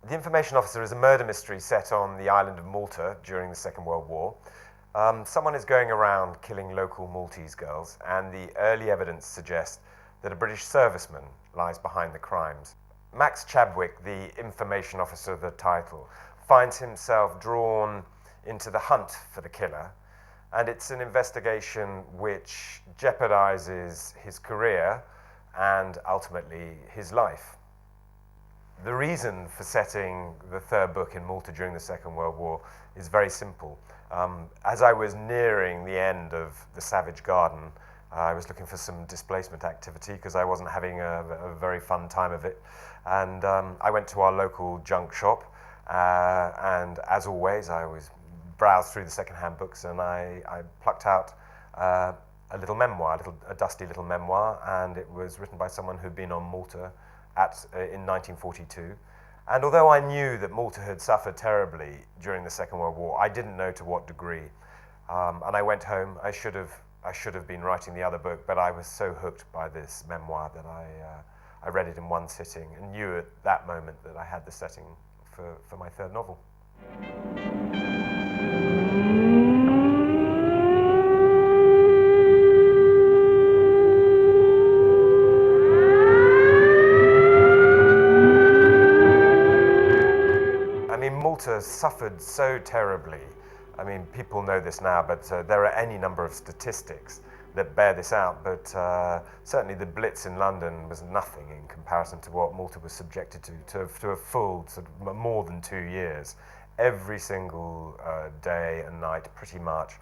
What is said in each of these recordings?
The Information Officer is a murder mystery set on the island of Malta during the Second World War. Someone is going around killing local Maltese girls, and the early evidence suggests that a British serviceman lies behind the crimes. Max Chadwick, the Information Officer of the title, finds himself drawn into the hunt for the killer, and it's an investigation which jeopardizes his career and ultimately his life. The reason for setting the third book in Malta during the Second World War is very simple. As I was nearing the end of the Savage Garden, I was looking for some displacement activity because I wasn't having a very fun time of it. And I went to our local junk shop, and as always, I always browsed through the second-hand books, and I plucked out a little memoir, a dusty little memoir, and it was written by someone who'd been on Malta in 1942. And although I knew that Malta had suffered terribly during the Second World War, I didn't know to what degree. And I went home. I should have been writing the other book, but I was so hooked by this memoir that I read it in one sitting and knew at that moment that I had the setting for my third novel. Malta suffered so terribly. I mean, people know this now, but there are any number of statistics that bear this out. But certainly the Blitz in London was nothing in comparison to what Malta was subjected to a full sort of more than 2 years. Every single day and night, pretty much,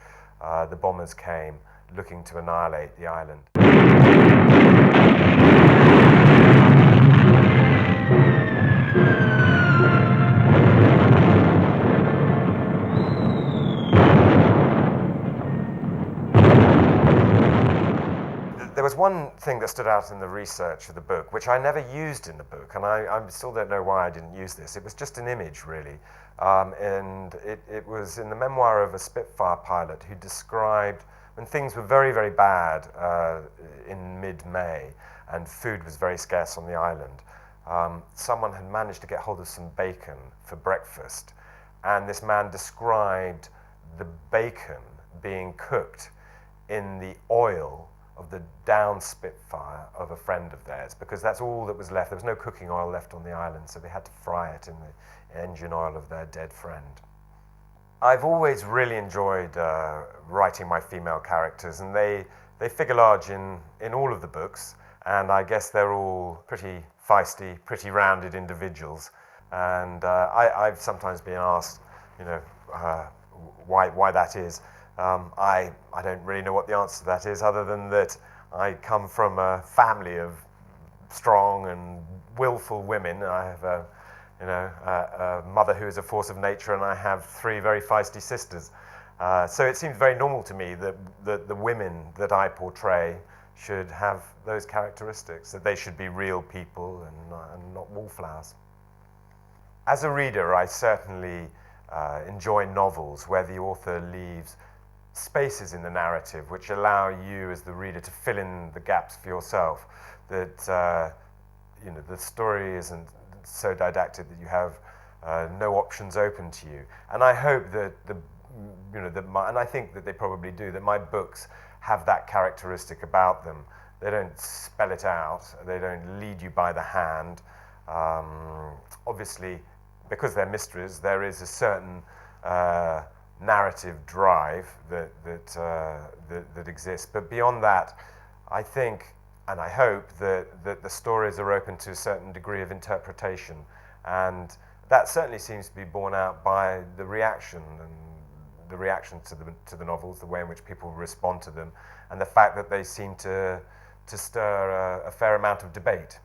the bombers came looking to annihilate the island. There was one thing that stood out in the research of the book, which I never used in the book, and I still don't know why I didn't use this. It was just an image, really. And it was in the memoir of a Spitfire pilot who described when things were very, very bad in mid-May and food was very scarce on the island. Someone had managed to get hold of some bacon for breakfast, and this man described the bacon being cooked in the oil of the down Spitfire of a friend of theirs, because that's all that was left. There was no cooking oil left on the island, so they had to fry it in the engine oil of their dead friend. I've always really enjoyed writing my female characters, and they figure large in all of the books, and I guess they're all pretty feisty, pretty rounded individuals. And I've sometimes been asked, why that is. I don't really know what the answer to that is, other than that I come from a family of strong and willful women. I have a mother who is a force of nature, and I have 3 very feisty sisters. So it seems very normal to me that the women that I portray should have those characteristics, that they should be real people and not wallflowers. As a reader, I certainly enjoy novels where the author leaves spaces in the narrative which allow you as the reader to fill in the gaps for yourself, that the story isn't so didactic that you have no options open to you. And I hope that and I think that they probably do, that my books have that characteristic about them. They don't spell it out, they don't lead you by the hand. Obviously, because they're mysteries, there is a certain narrative drive that exists. But beyond that, I think, and I hope, that the stories are open to a certain degree of interpretation. And that certainly seems to be borne out by the reaction to the novels, the way in which people respond to them, and the fact that they seem to stir a fair amount of debate.